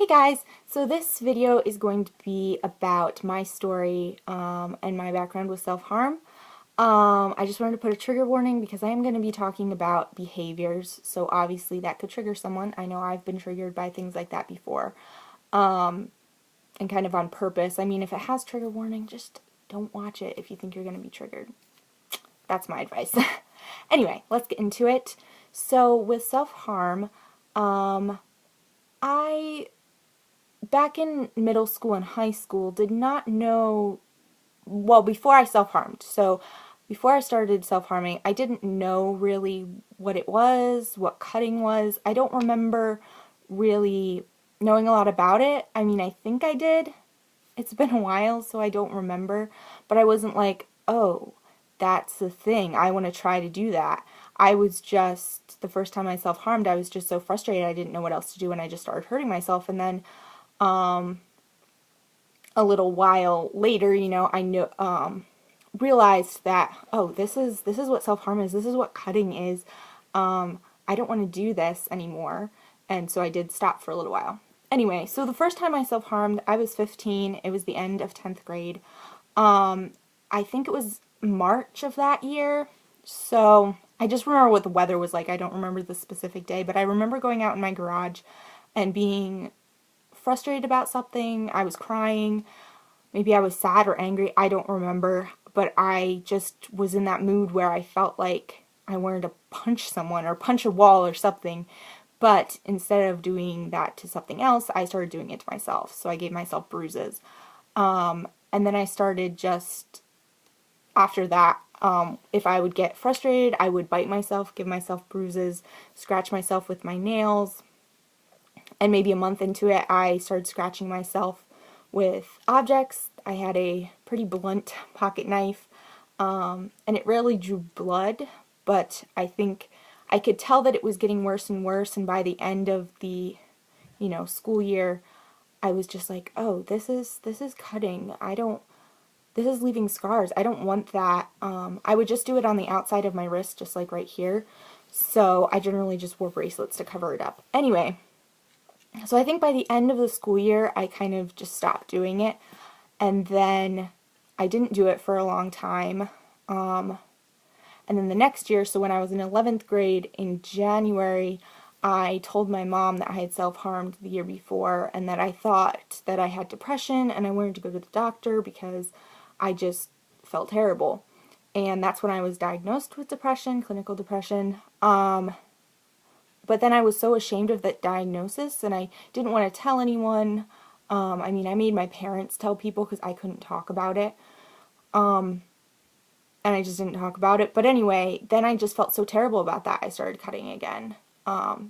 Hey guys, so this video is going to be about my story and my background with self-harm. I just wanted to put a trigger warning because I am going to be talking about behaviors, so obviously that could trigger someone. I know I've been triggered by things like that before, and kind of on purpose. I mean, if it has trigger warning, just don't watch it if you think you're going to be triggered. That's my advice. Anyway, let's get into it. So with self-harm, I back in middle school and high school did not know, well, before I self-harmed. So before I started self-harming, I didn't know really what it was, what cutting was. I don't remember really knowing a lot about it. I mean, I think I did. It's been a while, so I don't remember. But I wasn't like, oh, that's the thing. I want to try to do that. I was just, the first time I self-harmed, I was just so frustrated. I didn't know what else to do, and I just started hurting myself. And then a little while later, I knew, realized that, oh, this is what self-harm is. This is what cutting is. I don't want to do this anymore. And so I did stop for a little while. Anyway, so the first time I self-harmed, I was 15. It was the end of 10th grade. I think it was March of that year. So I just remember what the weather was like. I don't remember the specific day, but I remember going out in my garage and being frustrated about something. I was crying. Maybe I was sad or angry. I don't remember. But I just was in that mood where I felt like I wanted to punch someone or punch a wall or something. But instead of doing that to something else, I started doing it to myself. So I gave myself bruises. And then I started just, after that, if I would get frustrated, I would bite myself, give myself bruises, scratch myself with my nails. And maybe a month into it, I started scratching myself with objects. I had a pretty blunt pocket knife, and it rarely drew blood, but I think I could tell that it was getting worse and worse, and by the end of the, school year, I was just like, oh, this is cutting. This is leaving scars. I don't want that. I would just do it on the outside of my wrist, just like right here. So I generally just wore bracelets to cover it up. Anyway, so I think by the end of the school year, I kind of just stopped doing it. And then I didn't do it for a long time. And then the next year, so when I was in 11th grade in January, I told my mom that I had self-harmed the year before and that I thought that I had depression and I wanted to go to the doctor because I just felt terrible. And that's when I was diagnosed with depression, clinical depression. But then I was so ashamed of that diagnosis and I didn't want to tell anyone. I mean, I made my parents tell people because I couldn't talk about it. And I just didn't talk about it. But anyway, then I just felt so terrible about that. I started cutting again.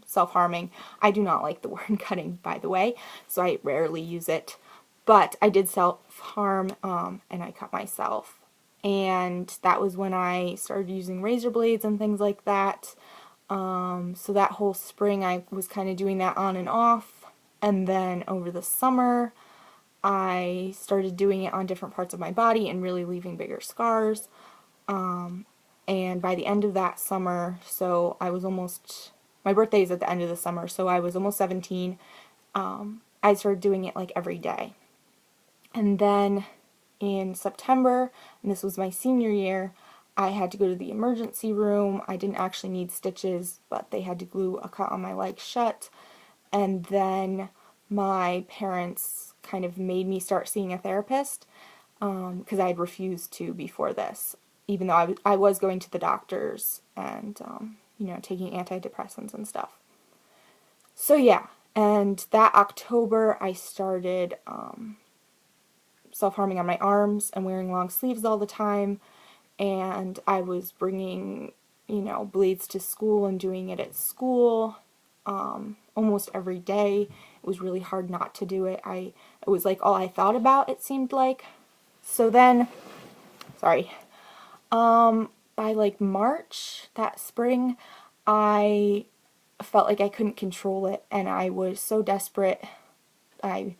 Self-harming. I do not like the word cutting, by the way, so I rarely use it. But I did self-harm, and I cut myself. And that was when I started using razor blades and things like that. So that whole spring I was kind of doing that on and off. And then over the summer, I started doing it on different parts of my body and really leaving bigger scars. And by the end of that summer, so I was almost, my birthday is at the end of the summer, so I was almost 17, I started doing it like every day. And then in September, and this was my senior year, I had to go to the emergency room. I didn't actually need stitches, but they had to glue a cut on my leg shut. And then my parents kind of made me start seeing a therapist because I had refused to before this, even though I was going to the doctors and, taking antidepressants and stuff. So yeah, and that October I started self-harming on my arms and wearing long sleeves all the time. And I was bringing, blades to school and doing it at school almost every day. It was really hard not to do it. It was like all I thought about, it seemed like. So then, by like March, that spring, I felt like I couldn't control it and I was so desperate. I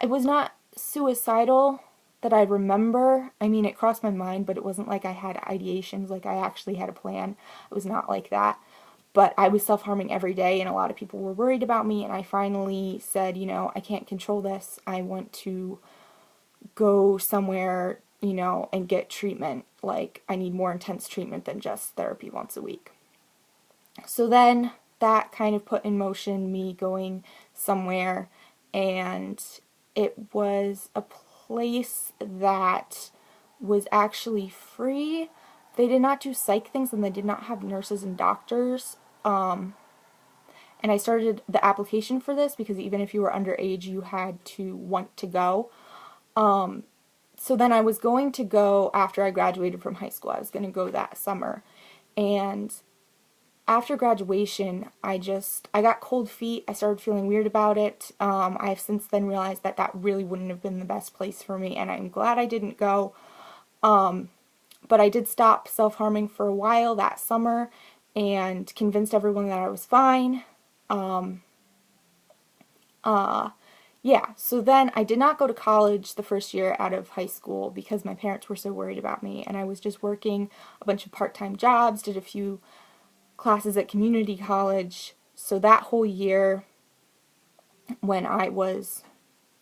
was not suicidal that I remember. I mean, it crossed my mind, but it wasn't like I had ideations, like I actually had a plan. It was not like that. but I was self-harming every day, and a lot of people were worried about me, and I finally said, I can't control this. I want to go somewhere, and get treatment. Like, I need more intense treatment than just therapy once a week. So then that kind of put in motion me going somewhere, and it was a place that was actually free. They did not do psych things, and they did not have nurses and doctors. And I started the application for this because even if you were underage, you had to want to go. So then I was going to go after I graduated from high school. I was going to go that summer. And after graduation, I got cold feet. I started feeling weird about it. I have since then realized that that really wouldn't have been the best place for me, and I'm glad I didn't go. But I did stop self-harming for a while that summer and convinced everyone that I was fine. Yeah, so then I did not go to college the first year out of high school because my parents were so worried about me, and I was just working a bunch of part-time jobs, did a few classes at community college. So that whole year, when I was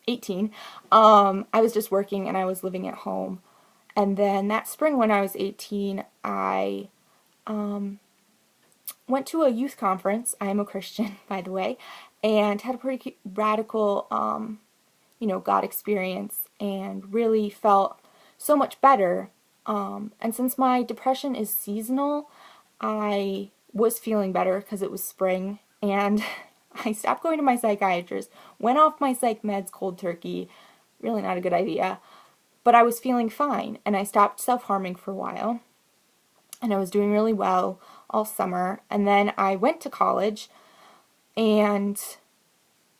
18, I was just working and I was living at home. And then that spring when I was 18, I went to a youth conference. I am a Christian, by the way, and had a pretty radical, God experience, and really felt so much better. And since my depression is seasonal, I was feeling better because it was spring, and I stopped going to my psychiatrist, went off my psych meds cold turkey, really not a good idea, but I was feeling fine, and I stopped self-harming for a while, and I was doing really well all summer, and then I went to college, and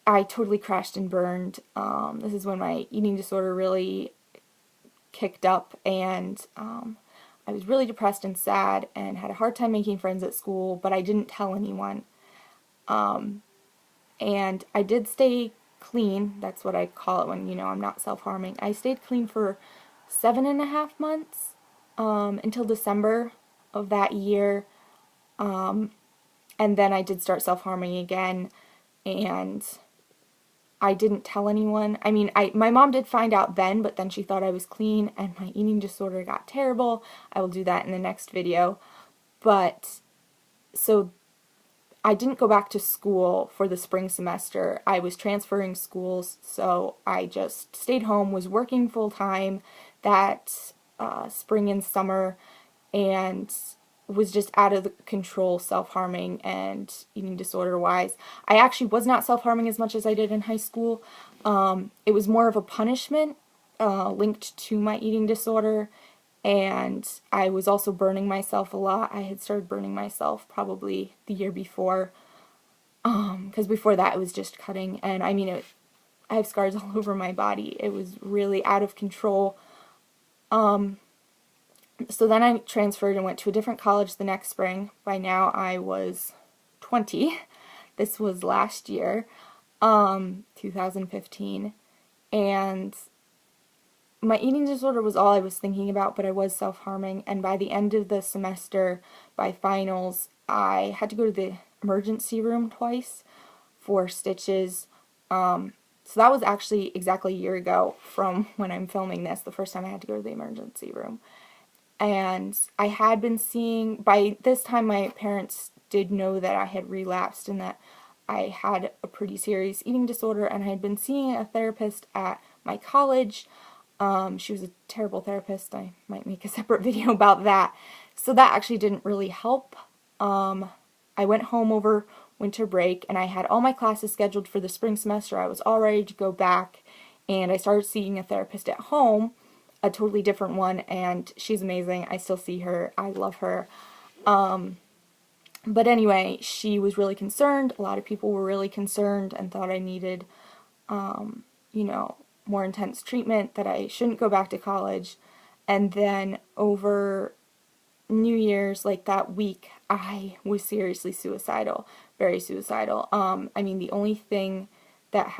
I totally crashed and burned. This is when my eating disorder really kicked up, and I was really depressed and sad and had a hard time making friends at school, but I didn't tell anyone. And I did stay clean. That's what I call it when, I'm not self-harming. I stayed clean for 7.5 months until December of that year. And then I did start self-harming again, and I didn't tell anyone. I mean, my mom did find out then, but then she thought I was clean, and my eating disorder got terrible. I will do that in the next video. But, so I didn't go back to school for the spring semester. I was transferring schools, so I just stayed home, was working full-time that spring and summer, and was just out of control self-harming and eating disorder-wise. I actually was not self-harming as much as I did in high school. It was more of a punishment linked to my eating disorder, and I was also burning myself a lot. I had started burning myself probably the year before, because before that it was just cutting, and I mean, I have scars all over my body. It was really out of control. So then I transferred and went to a different college the next spring. By now I was 20. This was last year, 2015. And my eating disorder was all I was thinking about, but I was self-harming. And by the end of the semester, by finals, I had to go to the emergency room twice for stitches. So that was actually exactly a year ago from when I'm filming this, the first time I had to go to the emergency room. And I had been seeing, by this time my parents did know that I had relapsed and that I had a pretty serious eating disorder, and I had been seeing a therapist at my college. She was a terrible therapist. I might make a separate video about that. So that actually didn't really help. I went home over winter break, and I had all my classes scheduled for the spring semester. I was all ready to go back, and I started seeing a therapist at home, a totally different one, and she's amazing. I still see her. I love her. But anyway, she was really concerned. A lot of people were really concerned and thought I needed, more intense treatment, that I shouldn't go back to college. And then over New Year's, like that week, I was seriously suicidal, very suicidal. I mean, the only thing that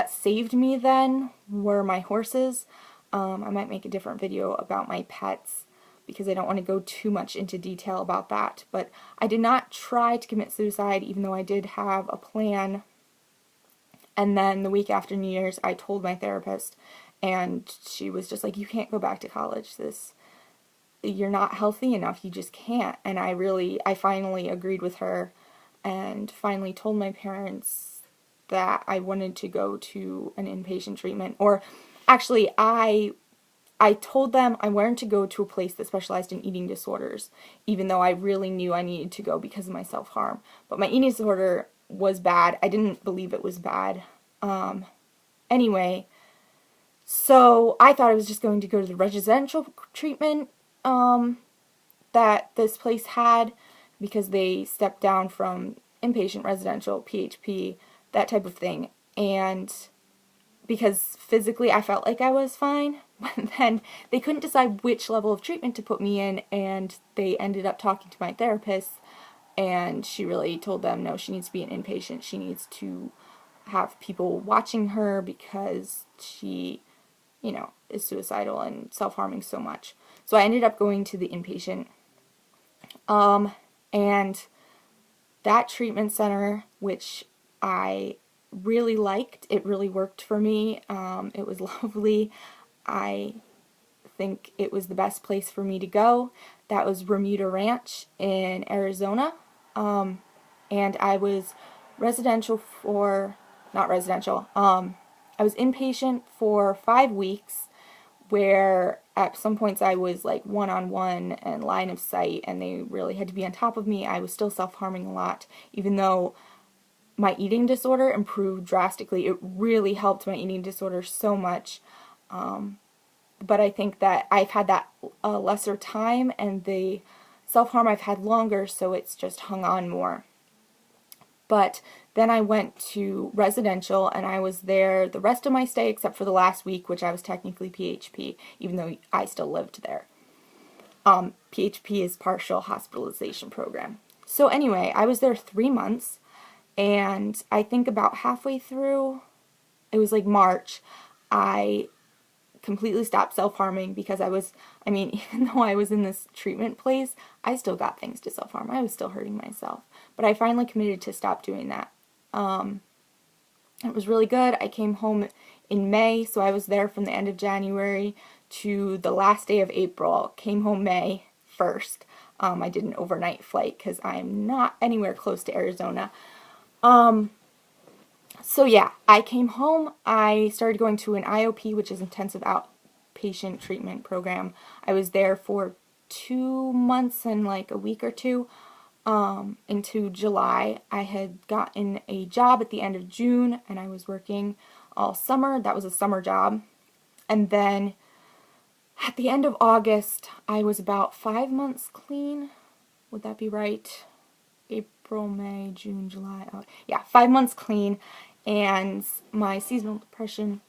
saved me then were my horses. I might make a different video about my pets, because I don't want to go too much into detail about that. But I did not try to commit suicide, even though I did have a plan. And then the week after New Year's, I told my therapist, and she was just like, you can't go back to college. You're not healthy enough. You just can't. And I finally agreed with her and finally told my parents that I wanted to go to an inpatient treatment. Or actually, I told them I wanted to go to a place that specialized in eating disorders, even though I really knew I needed to go because of my self-harm. But my eating disorder was bad. I didn't believe it was bad. Anyway, so I thought I was just going to go to the residential treatment that this place had, because they stepped down from inpatient residential, PHP, that type of thing. And because physically I felt like I was fine, but then they couldn't decide which level of treatment to put me in, and they ended up talking to my therapist, and she really told them, no, she needs to be an inpatient. She needs to have people watching her because she, is suicidal and self-harming so much. So I ended up going to the inpatient. And that treatment center, which I really liked, it really worked for me. It was lovely. I think it was the best place for me to go. That was Remuda Ranch in Arizona. And I was I was inpatient for 5 weeks, where at some points I was like one-on-one and line of sight, and they really had to be on top of me. I was still self-harming a lot, even though my eating disorder improved drastically. It really helped my eating disorder so much. But I think that I've had that lesser time, and the self-harm I've had longer, so it's just hung on more. But then I went to residential, and I was there the rest of my stay except for the last week, which I was technically PHP, even though I still lived there. PHP is Partial Hospitalization Program. So anyway, I was there 3 months, and I think about halfway through, it was like March, I completely stopped self-harming, because even though I was in this treatment place, I still got things to self-harm. I was still hurting myself. But I finally committed to stop doing that. It was really good. I came home in May, so I was there from the end of January to the last day of April. Came home May 1st. I did an overnight flight because I'm not anywhere close to Arizona. So yeah, I came home. I started going to an IOP, which is Intensive Outpatient Treatment Program. I was there for 2 months and like a week or two. Into July. I had gotten a job at the end of June, and I was working all summer. That was a summer job. And then at the end of August, I was about 5 months clean. Would that be right? April, May, June, July. Oh, yeah, 5 months clean. And my seasonal depression